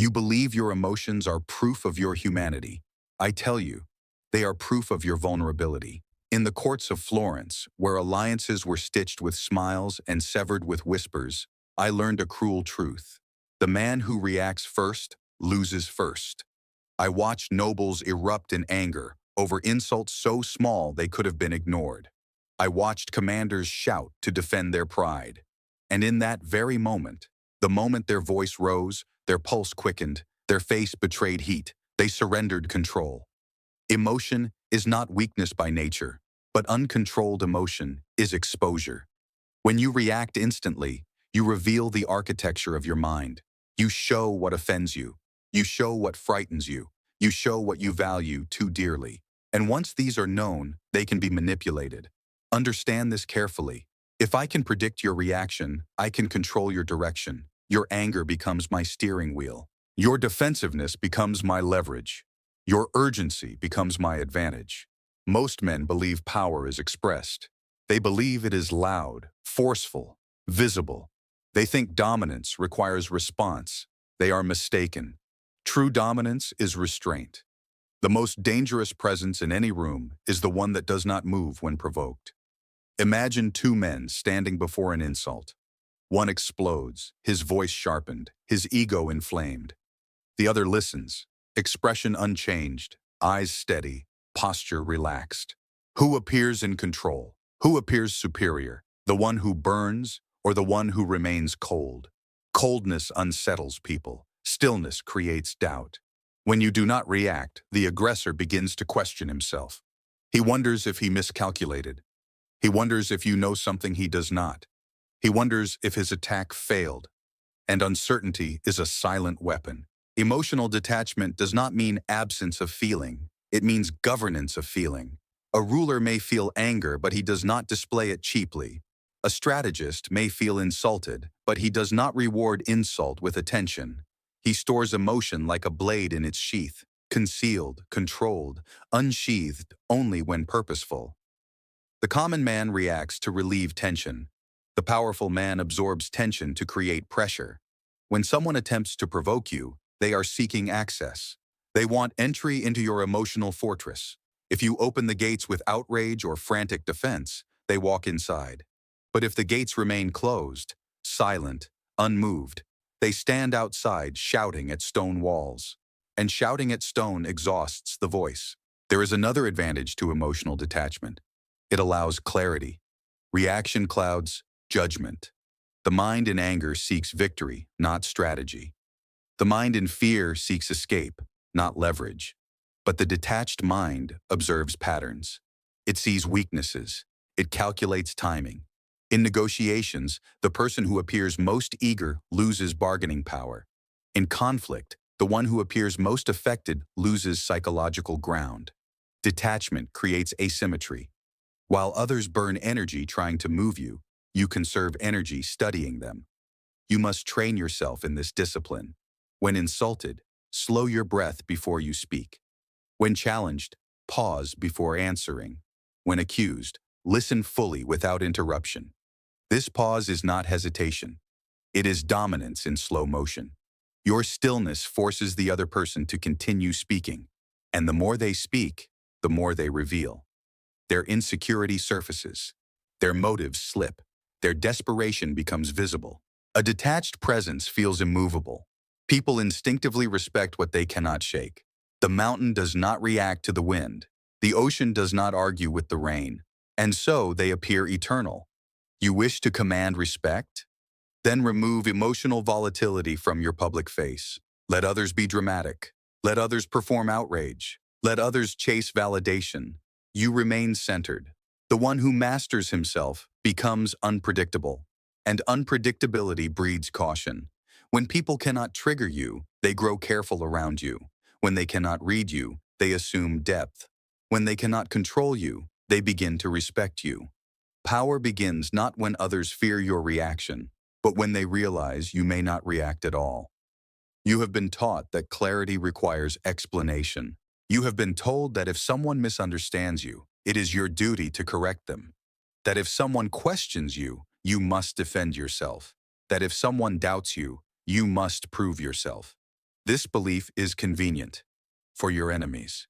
You believe your emotions are proof of your humanity. I tell you, they are proof of your vulnerability. In the courts of Florence, where alliances were stitched with smiles and severed with whispers, I learned a cruel truth. The man who reacts first loses first. I watched nobles erupt in anger over insults so small they could have been ignored. I watched commanders shout to defend their pride. And in that very moment, the moment their voice rose, their pulse quickened, their face betrayed heat, they surrendered control. Emotion is not weakness by nature, but uncontrolled emotion is exposure. When you react instantly, you reveal the architecture of your mind. You show what offends you. You show what frightens you. You show what you value too dearly. And once these are known, they can be manipulated. Understand this carefully. If I can predict your reaction, I can control your direction. Your anger becomes my steering wheel. Your defensiveness becomes my leverage. Your urgency becomes my advantage. Most men believe power is expressed. They believe it is loud, forceful, visible. They think dominance requires response. They are mistaken. True dominance is restraint. The most dangerous presence in any room is the one that does not move when provoked. Imagine two men standing before an insult. One explodes, his voice sharpened, his ego inflamed. The other listens, expression unchanged, eyes steady, posture relaxed. Who appears in control? Who appears superior? The one who burns or the one who remains cold? Coldness unsettles people. Stillness creates doubt. When you do not react, the aggressor begins to question himself. He wonders if he miscalculated. He wonders if you know something he does not. He wonders if his attack failed. And uncertainty is a silent weapon. Emotional detachment does not mean absence of feeling. It means governance of feeling. A ruler may feel anger, but he does not display it cheaply. A strategist may feel insulted, but he does not reward insult with attention. He stores emotion like a blade in its sheath, concealed, controlled, unsheathed only when purposeful. The common man reacts to relieve tension. The powerful man absorbs tension to create pressure. When someone attempts to provoke you, they are seeking access. They want entry into your emotional fortress. If you open the gates with outrage or frantic defense, they walk inside. But if the gates remain closed, silent, unmoved, they stand outside shouting at stone walls. And shouting at stone exhausts the voice. There is another advantage to emotional detachment. It allows clarity. Reaction clouds judgment. The mind in anger seeks victory, not strategy. The mind in fear seeks escape, not leverage. But the detached mind observes patterns. It sees weaknesses. It calculates timing. In negotiations, the person who appears most eager loses bargaining power. In conflict, the one who appears most affected loses psychological ground. Detachment creates asymmetry. While others burn energy trying to move you, you conserve energy studying them. You must train yourself in this discipline. When insulted, slow your breath before you speak. When challenged, pause before answering. When accused, listen fully without interruption. This pause is not hesitation. It is dominance in slow motion. Your stillness forces the other person to continue speaking, and the more they speak, the more they reveal. Their insecurity surfaces. Their motives slip. Their desperation becomes visible. A detached presence feels immovable. People instinctively respect what they cannot shake. The mountain does not react to the wind. The ocean does not argue with the rain. And so they appear eternal. You wish to command respect? Then remove emotional volatility from your public face. Let others be dramatic. Let others perform outrage. Let others chase validation. You remain centered. The one who masters himself becomes unpredictable. And unpredictability breeds caution. When people cannot trigger you, they grow careful around you. When they cannot read you, they assume depth. When they cannot control you, they begin to respect you. Power begins not when others fear your reaction, but when they realize you may not react at all. You have been taught that clarity requires explanation. You have been told that if someone misunderstands you, it is your duty to correct them. That if someone questions you, you must defend yourself. That if someone doubts you, you must prove yourself. This belief is convenient for your enemies.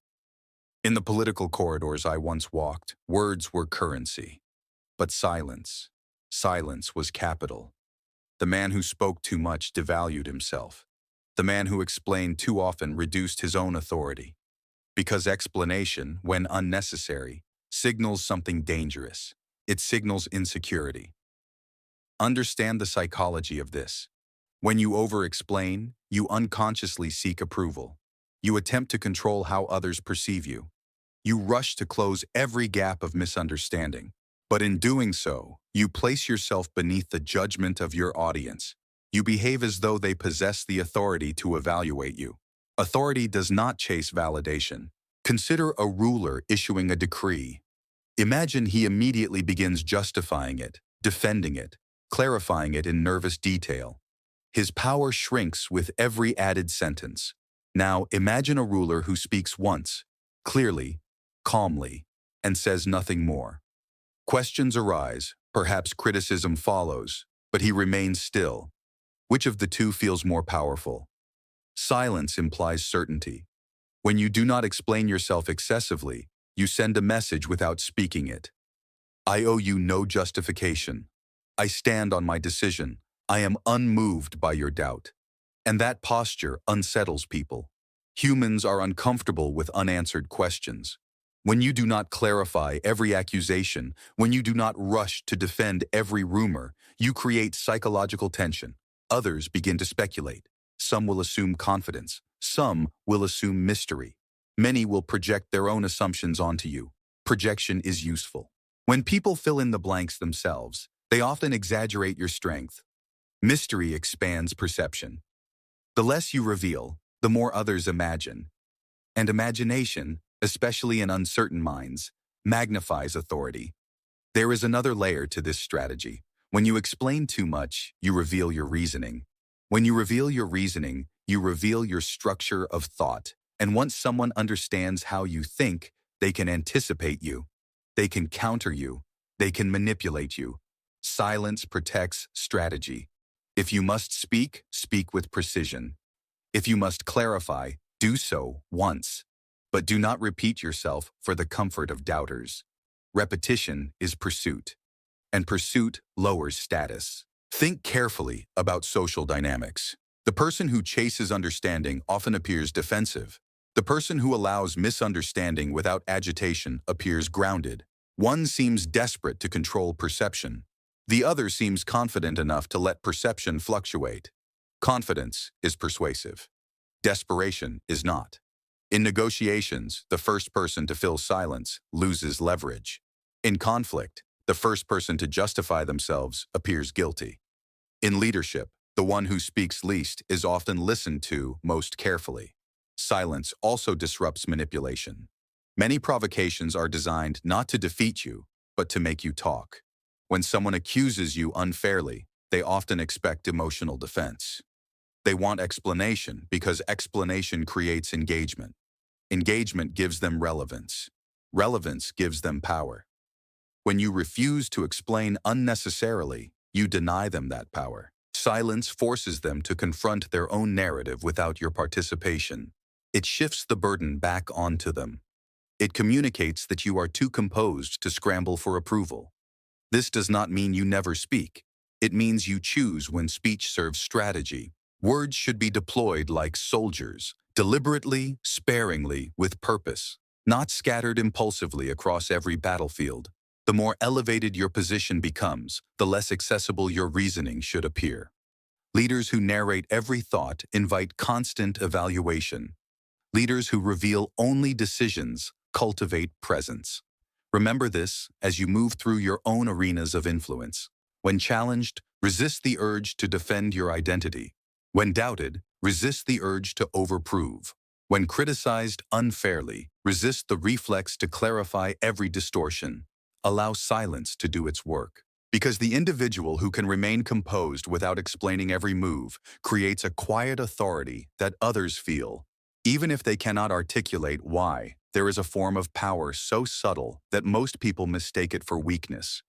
In the political corridors I once walked, words were currency. But silence was capital. The man who spoke too much devalued himself. The man who explained too often reduced his own authority. Because explanation, when unnecessary, signals something dangerous. It signals insecurity. Understand the psychology of this. When you over-explain, you unconsciously seek approval. You attempt to control how others perceive you. You rush to close every gap of misunderstanding. But in doing so, you place yourself beneath the judgment of your audience. You behave as though they possess the authority to evaluate you. Authority does not chase validation. Consider a ruler issuing a decree. Imagine he immediately begins justifying it, defending it, clarifying it in nervous detail. His power shrinks with every added sentence. Now imagine a ruler who speaks once, clearly, calmly, and says nothing more. Questions arise, perhaps criticism follows, but he remains still. Which of the two feels more powerful? Silence implies certainty. When you do not explain yourself excessively, you send a message without speaking it. I owe you no justification. I stand on my decision. I am unmoved by your doubt. And that posture unsettles people. Humans are uncomfortable with unanswered questions. When you do not clarify every accusation, when you do not rush to defend every rumor, you create psychological tension. Others begin to speculate. Some will assume confidence. Some will assume mystery. Many will project their own assumptions onto you. Projection is useful. When people fill in the blanks themselves, they often exaggerate your strength. Mystery expands perception. The less you reveal, the more others imagine. And imagination, especially in uncertain minds, magnifies authority. There is another layer to this strategy. When you explain too much, you reveal your reasoning. When you reveal your reasoning, you reveal your structure of thought. And once someone understands how you think, they can anticipate you. They can counter you. They can manipulate you. Silence protects strategy. If you must speak, speak with precision. If you must clarify, do so once. But do not repeat yourself for the comfort of doubters. Repetition is pursuit, and pursuit lowers status. Think carefully about social dynamics. The person who chases understanding often appears defensive. The person who allows misunderstanding without agitation appears grounded. One seems desperate to control perception. The other seems confident enough to let perception fluctuate. Confidence is persuasive. Desperation is not. In negotiations, the first person to fill silence loses leverage. In conflict, the first person to justify themselves appears guilty. In leadership, the one who speaks least is often listened to most carefully. Silence also disrupts manipulation. Many provocations are designed not to defeat you, but to make you talk. When someone accuses you unfairly, they often expect emotional defense. They want explanation because explanation creates engagement. Engagement gives them relevance. Relevance gives them power. When you refuse to explain unnecessarily, you deny them that power. Silence forces them to confront their own narrative without your participation. It shifts the burden back onto them. It communicates that you are too composed to scramble for approval. This does not mean you never speak. It means you choose when speech serves strategy. Words should be deployed like soldiers, deliberately, sparingly, with purpose, not scattered impulsively across every battlefield. The more elevated your position becomes, the less accessible your reasoning should appear. Leaders who narrate every thought invite constant evaluation. Leaders who reveal only decisions cultivate presence. Remember this as you move through your own arenas of influence. When challenged, resist the urge to defend your identity. When doubted, resist the urge to overprove. When criticized unfairly, resist the reflex to clarify every distortion. Allow silence to do its work. Because the individual who can remain composed without explaining every move creates a quiet authority that others feel. Even if they cannot articulate why, there is a form of power so subtle that most people mistake it for weakness.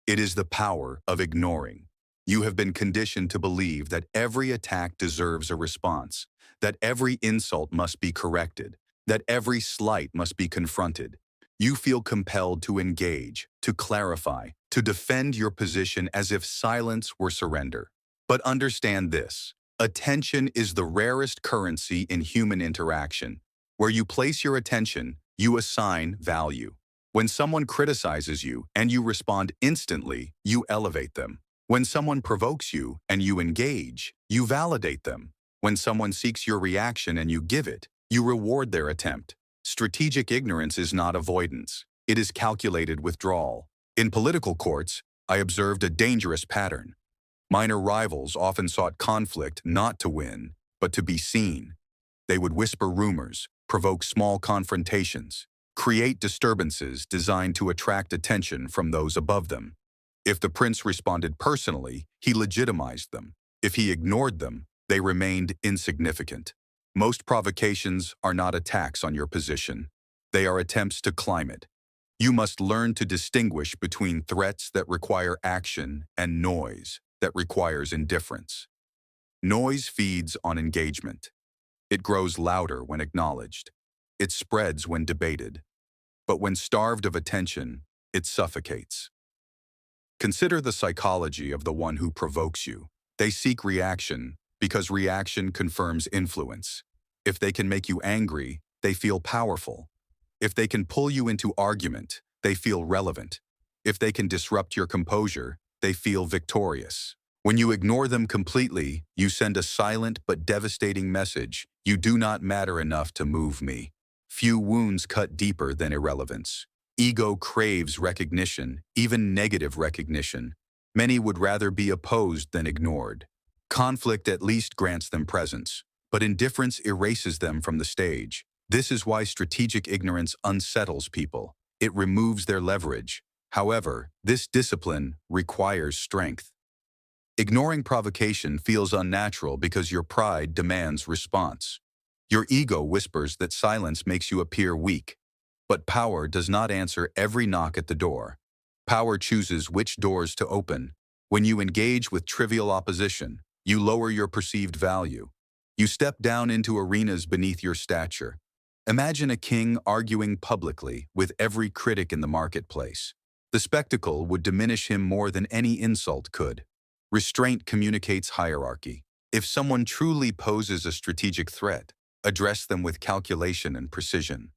It is the power of ignoring. You have been conditioned to believe that every attack deserves a response, that every insult must be corrected, that every slight must be confronted. You feel compelled to engage, to clarify, to defend your position as if silence were surrender. But understand this: attention is the rarest currency in human interaction. Where you place your attention, you assign value. When someone criticizes you and you respond instantly, you elevate them. When someone provokes you and you engage, you validate them. When someone seeks your reaction and you give it, you reward their attempt. Strategic ignorance is not avoidance. It is calculated withdrawal. In political courts, I observed a dangerous pattern. Minor rivals often sought conflict not to win, but to be seen. They would whisper rumors, provoke small confrontations, create disturbances designed to attract attention from those above them. If the prince responded personally, he legitimized them. If he ignored them, they remained insignificant. Most provocations are not attacks on your position. They are attempts to climb it. You must learn to distinguish between threats that require action and noise that requires indifference. Noise feeds on engagement. It grows louder when acknowledged. It spreads when debated. But when starved of attention, it suffocates. Consider the psychology of the one who provokes you. They seek reaction because reaction confirms influence. If they can make you angry, they feel powerful. If they can pull you into argument, they feel relevant. If they can disrupt your composure, they feel victorious. When you ignore them completely, you send a silent but devastating message: you do not matter enough to move me. Few wounds cut deeper than irrelevance. Ego craves recognition, even negative recognition. Many would rather be opposed than ignored. Conflict at least grants them presence, but indifference erases them from the stage. This is why strategic ignorance unsettles people. It removes their leverage. However, this discipline requires strength. Ignoring provocation feels unnatural because your pride demands response. Your ego whispers that silence makes you appear weak. But power does not answer every knock at the door. Power chooses which doors to open. When you engage with trivial opposition, you lower your perceived value. You step down into arenas beneath your stature. Imagine a king arguing publicly with every critic in the marketplace. The spectacle would diminish him more than any insult could. Restraint communicates hierarchy. If someone truly poses a strategic threat, address them with calculation and precision.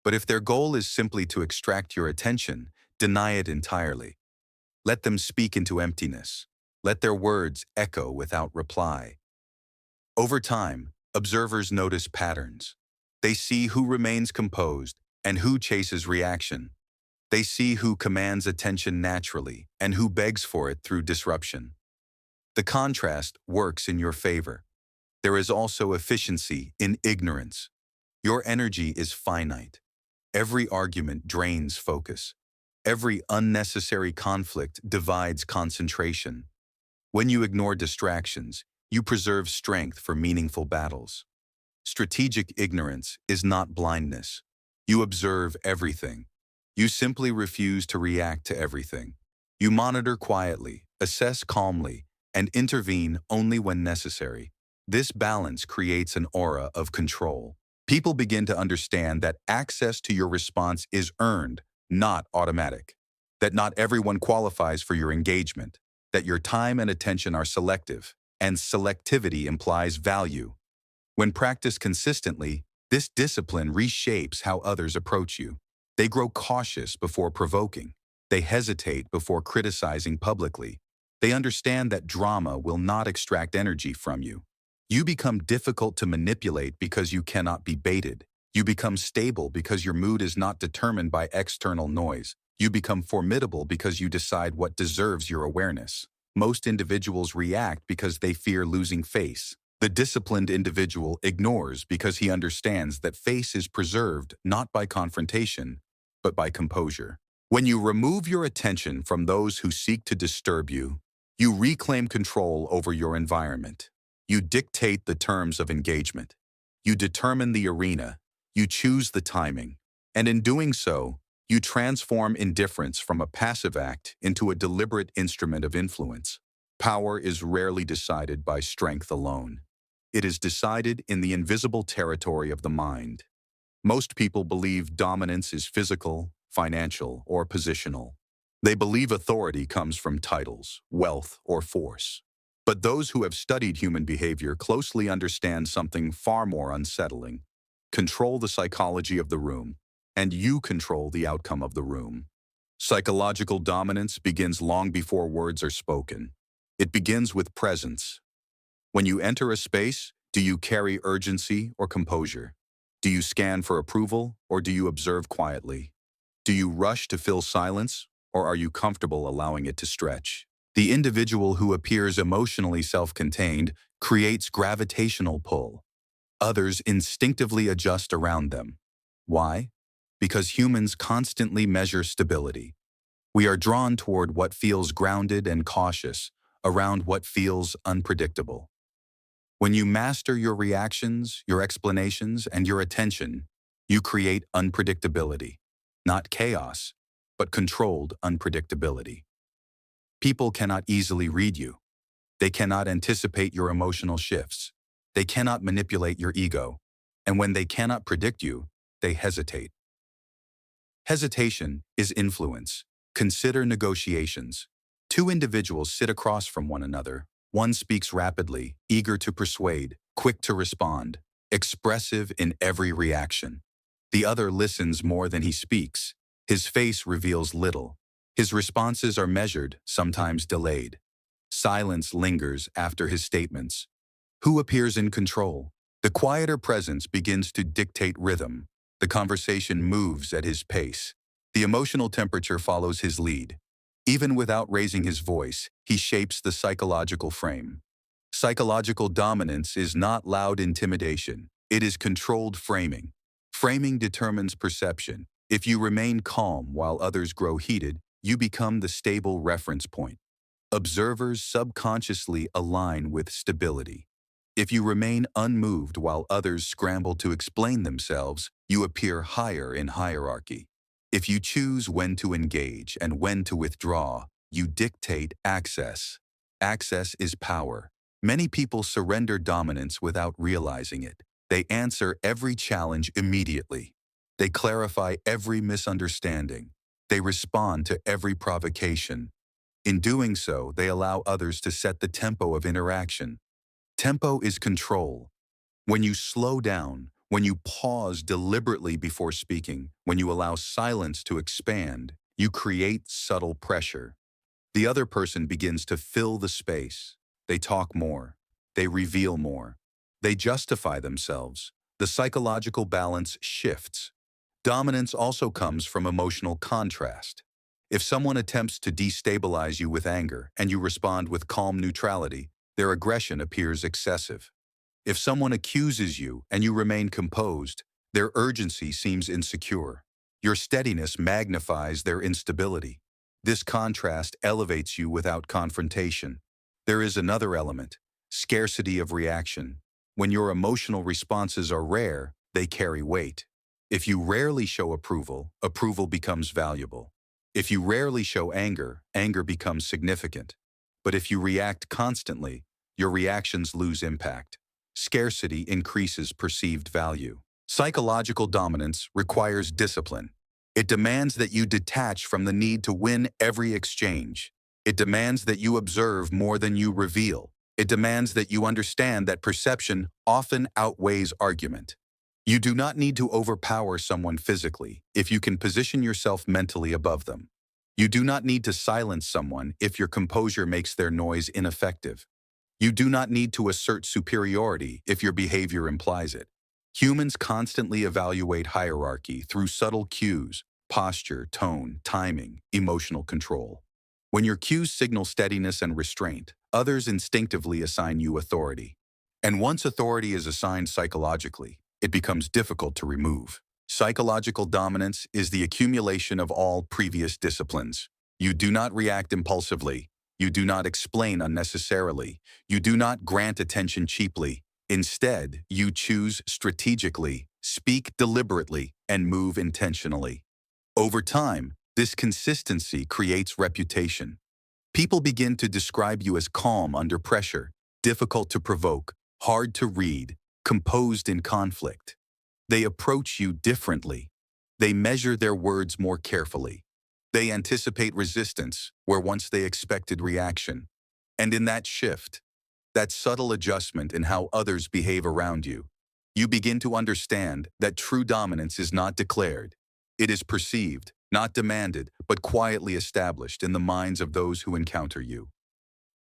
But if their goal is simply to extract your attention, deny it entirely. Let them speak into emptiness. Let their words echo without reply. Over time, observers notice patterns. They see who remains composed and who chases reaction. They see who commands attention naturally and who begs for it through disruption. The contrast works in your favor. There is also efficiency in ignorance. Your energy is finite. Every argument drains focus. Every unnecessary conflict divides concentration. When you ignore distractions, you preserve strength for meaningful battles. Strategic ignorance is not blindness. You observe everything. You simply refuse to react to everything. You monitor quietly, assess calmly, and intervene only when necessary. This balance creates an aura of control. People begin to understand that access to your response is earned, not automatic. That not everyone qualifies for your engagement. That your time and attention are selective, and selectivity implies value. When practiced consistently, this discipline reshapes how others approach you. They grow cautious before provoking. They hesitate before criticizing publicly. They understand that drama will not extract energy from you. You become difficult to manipulate because you cannot be baited. You become stable because your mood is not determined by external noise. You become formidable because you decide what deserves your awareness. Most individuals react because they fear losing face. The disciplined individual ignores because he understands that face is preserved not by confrontation, but by composure. When you remove your attention from those who seek to disturb you, you reclaim control over your environment. You dictate the terms of engagement. You determine the arena. You choose the timing. And in doing so, you transform indifference from a passive act into a deliberate instrument of influence. Power is rarely decided by strength alone. It is decided in the invisible territory of the mind. Most people believe dominance is physical, financial, or positional. They believe authority comes from titles, wealth, or force. But those who have studied human behavior closely understand something far more unsettling. Control the psychology of the room, and you control the outcome of the room. Psychological dominance begins long before words are spoken. It begins with presence. When you enter a space, do you carry urgency or composure? Do you scan for approval, or do you observe quietly? Do you rush to fill silence, or are you comfortable allowing it to stretch? The individual who appears emotionally self-contained creates gravitational pull. Others instinctively adjust around them. Why? Because humans constantly measure stability. We are drawn toward what feels grounded and cautious, around what feels unpredictable. When you master your reactions, your explanations, and your attention, you create unpredictability. Not chaos, but controlled unpredictability. People cannot easily read you. They cannot anticipate your emotional shifts. They cannot manipulate your ego. And when they cannot predict you, they hesitate. Hesitation is influence. Consider negotiations. Two individuals sit across from one another. One speaks rapidly, eager to persuade, quick to respond, expressive in every reaction. The other listens more than he speaks. His face reveals little. His responses are measured, sometimes delayed. Silence lingers after his statements. Who appears in control? The quieter presence begins to dictate rhythm. The conversation moves at his pace. The emotional temperature follows his lead. Even without raising his voice, he shapes the psychological frame. Psychological dominance is not loud intimidation. It is controlled framing. Framing determines perception. If you remain calm while others grow heated, you become the stable reference point. Observers subconsciously align with stability. If you remain unmoved while others scramble to explain themselves, you appear higher in hierarchy. If you choose when to engage and when to withdraw, you dictate access. Access is power. Many people surrender dominance without realizing it. They answer every challenge immediately. They clarify every misunderstanding. They respond to every provocation. In doing so, they allow others to set the tempo of interaction. Tempo is control. When you slow down, when you pause deliberately before speaking, when you allow silence to expand, you create subtle pressure. The other person begins to fill the space. They talk more. They reveal more. They justify themselves. The psychological balance shifts. Dominance also comes from emotional contrast. If someone attempts to destabilize you with anger and you respond with calm neutrality, their aggression appears excessive. If someone accuses you and you remain composed, their urgency seems insecure. Your steadiness magnifies their instability. This contrast elevates you without confrontation. There is another element, scarcity of reaction. When your emotional responses are rare, they carry weight. If you rarely show approval, approval becomes valuable. If you rarely show anger, anger becomes significant. But if you react constantly, your reactions lose impact. Scarcity increases perceived value. Psychological dominance requires discipline. It demands that you detach from the need to win every exchange. It demands that you observe more than you reveal. It demands that you understand that perception often outweighs argument. You do not need to overpower someone physically if you can position yourself mentally above them. You do not need to silence someone if your composure makes their noise ineffective. You do not need to assert superiority if your behavior implies it. Humans constantly evaluate hierarchy through subtle cues, posture, tone, timing, emotional control. When your cues signal steadiness and restraint, others instinctively assign you authority. And once authority is assigned psychologically, it becomes difficult to remove. Psychological dominance is the accumulation of all previous disciplines. You do not react impulsively. You do not explain unnecessarily. You do not grant attention cheaply. Instead, you choose strategically, speak deliberately, and move intentionally. Over time, this consistency creates reputation. People begin to describe you as calm under pressure, difficult to provoke, hard to read, composed in conflict. They approach you differently. They measure their words more carefully. They anticipate resistance where once they expected reaction. And in that shift, that subtle adjustment in how others behave around you, you begin to understand that true dominance is not declared. It is perceived, not demanded, but quietly established in the minds of those who encounter you.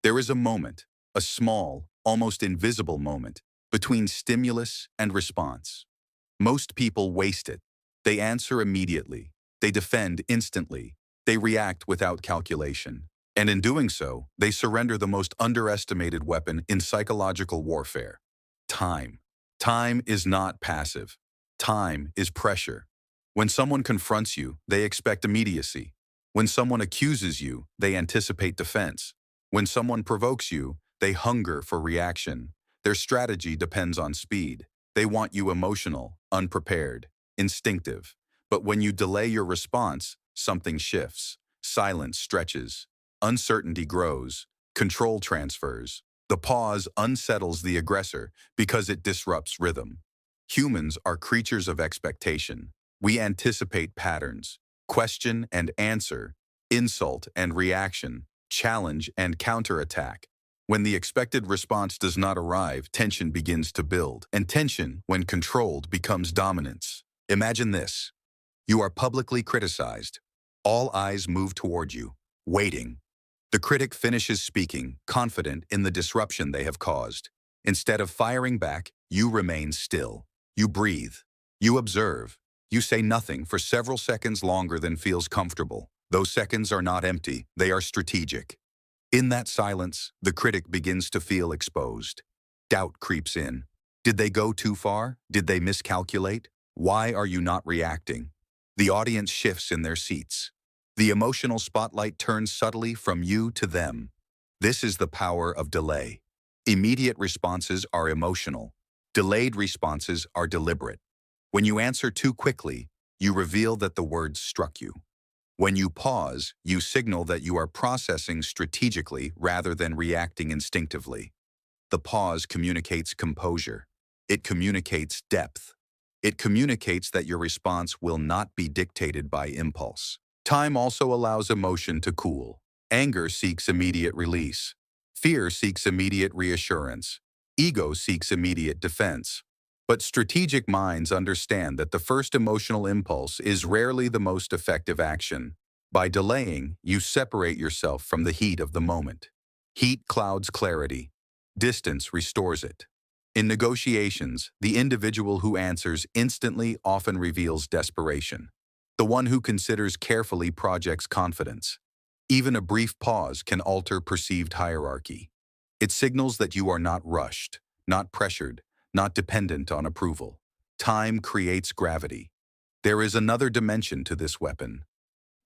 There is a moment, a small, almost invisible moment, between stimulus and response. Most people waste it. They answer immediately. They defend instantly. They react without calculation. And in doing so, they surrender the most underestimated weapon in psychological warfare: time. Time is not passive. Time is pressure. When someone confronts you, they expect immediacy. When someone accuses you, they anticipate defense. When someone provokes you, they hunger for reaction. Their strategy depends on speed. They want you emotional, unprepared, instinctive. But when you delay your response, something shifts. Silence stretches. Uncertainty grows. Control transfers. The pause unsettles the aggressor because it disrupts rhythm. Humans are creatures of expectation. We anticipate patterns, question and answer, insult and reaction, challenge and counterattack. When the expected response does not arrive, tension begins to build, and tension, when controlled, becomes dominance. Imagine this. You are publicly criticized. All eyes move toward you, waiting. The critic finishes speaking, confident in the disruption they have caused. Instead of firing back, you remain still. You breathe. You observe. You say nothing for several seconds longer than feels comfortable. Those seconds are not empty, they are strategic. In that silence, the critic begins to feel exposed. Doubt creeps in. Did they go too far? Did they miscalculate? Why are you not reacting? The audience shifts in their seats. The emotional spotlight turns subtly from you to them. This is the power of delay. Immediate responses are emotional. Delayed responses are deliberate. When you answer too quickly, you reveal that the words struck you. When you pause, you signal that you are processing strategically rather than reacting instinctively. The pause communicates composure. It communicates depth. It communicates that your response will not be dictated by impulse. Time also allows emotion to cool. Anger seeks immediate release. Fear seeks immediate reassurance. Ego seeks immediate defense. But strategic minds understand that the first emotional impulse is rarely the most effective action. By delaying, you separate yourself from the heat of the moment. Heat clouds clarity. Distance restores it. In negotiations, the individual who answers instantly often reveals desperation. The one who considers carefully projects confidence. Even a brief pause can alter perceived hierarchy. It signals that you are not rushed, not pressured, not dependent on approval. Time creates gravity. There is another dimension to this weapon.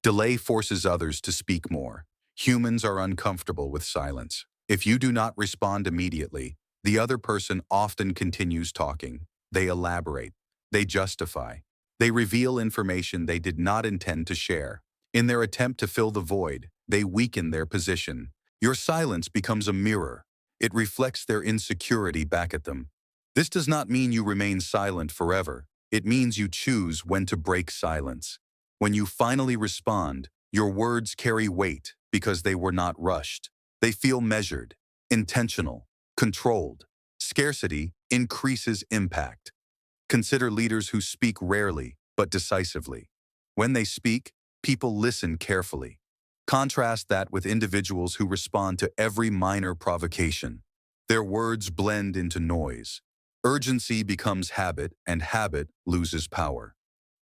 Delay forces others to speak more. Humans are uncomfortable with silence. If you do not respond immediately, the other person often continues talking. They elaborate. They justify. They reveal information they did not intend to share. In their attempt to fill the void, they weaken their position. Your silence becomes a mirror. It reflects their insecurity back at them. This does not mean you remain silent forever. It means you choose when to break silence. When you finally respond, your words carry weight because they were not rushed. They feel measured, intentional, controlled. Scarcity increases impact. Consider leaders who speak rarely but decisively. When they speak, people listen carefully. Contrast that with individuals who respond to every minor provocation. Their words blend into noise. Urgency becomes habit, and habit loses power.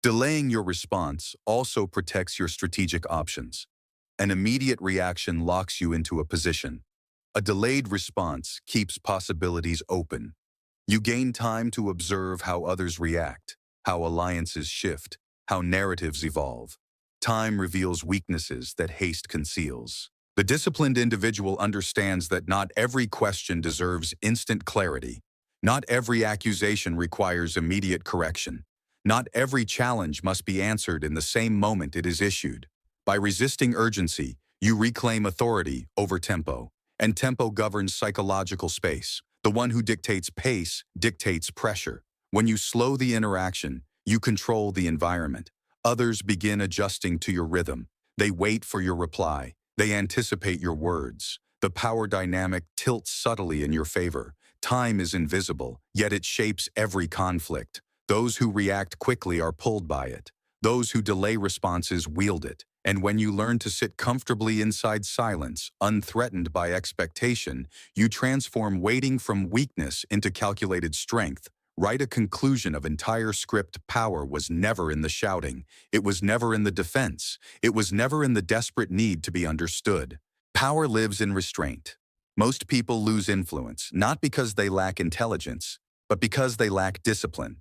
Delaying your response also protects your strategic options. An immediate reaction locks you into a position. A delayed response keeps possibilities open. You gain time to observe how others react, how alliances shift, how narratives evolve. Time reveals weaknesses that haste conceals. The disciplined individual understands that not every question deserves instant clarity. Not every accusation requires immediate correction. Not every challenge must be answered in the same moment it is issued. By resisting urgency, You reclaim authority over tempo, and tempo governs psychological space. The one who dictates pace dictates pressure. When you slow the interaction, you control the environment. Others begin adjusting to your rhythm. They wait for your reply. They anticipate your words. The power dynamic tilts subtly in your favor. Time is invisible, yet it shapes every conflict. Those who react quickly are pulled by it. Those who delay responses wield it. And when you learn to sit comfortably inside silence, unthreatened by expectation, you transform waiting from weakness into calculated strength. Write a conclusion of entire script. Power was never in the shouting. It was never in the defense. It was never in the desperate need to be understood. Power lives in restraint. Most people lose influence, not because they lack intelligence, but because they lack discipline.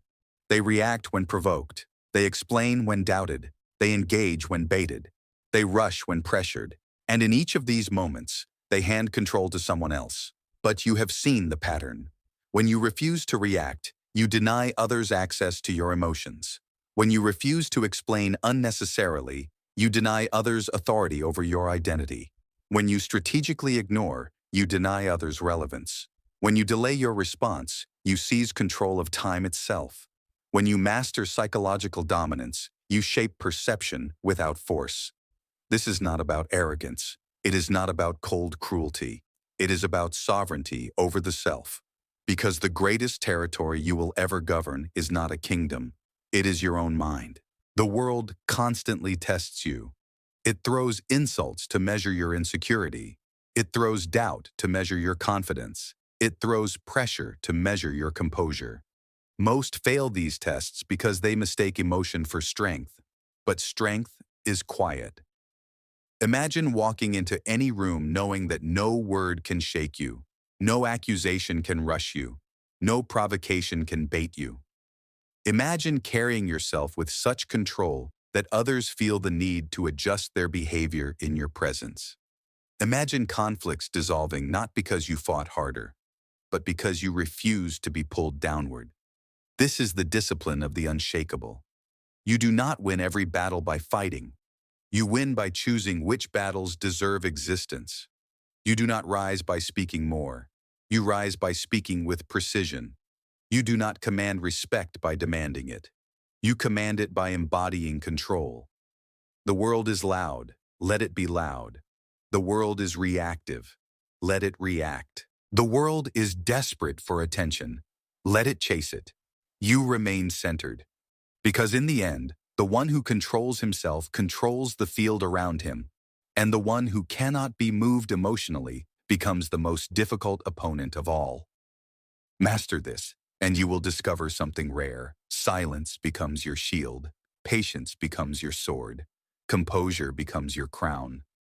They react when provoked. They explain when doubted. They engage when baited. They rush when pressured. And in each of these moments, they hand control to someone else. But you have seen the pattern. When you refuse to react, you deny others access to your emotions. When you refuse to explain unnecessarily, you deny others authority over your identity. When you strategically ignore, you deny others relevance. When you delay your response, you seize control of time itself. When you master psychological dominance, you shape perception without force. This is not about arrogance. It is not about cold cruelty. It is about sovereignty over the self. Because the greatest territory you will ever govern is not a kingdom. It is your own mind. The world constantly tests you. It throws insults to measure your insecurity. It throws doubt to measure your confidence. It throws pressure to measure your composure. Most fail these tests because they mistake emotion for strength. But strength is quiet. Imagine walking into any room knowing that no word can shake you, no accusation can rush you, no provocation can bait you. Imagine carrying yourself with such control that others feel the need to adjust their behavior in your presence. Imagine conflicts dissolving not because you fought harder, but because you refused to be pulled downward. This is the discipline of the unshakable. You do not win every battle by fighting. You win by choosing which battles deserve existence. You do not rise by speaking more. You rise by speaking with precision. You do not command respect by demanding it. You command it by embodying control. The world is loud. Let it be loud. The world is reactive. Let it react. The world is desperate for attention. Let it chase it. You remain centered. Because in the end, the one who controls himself controls the field around him, and the one who cannot be moved emotionally becomes the most difficult opponent of all. Master this, and you will discover something rare. Silence becomes your shield. Patience becomes your sword. Composure becomes your crown.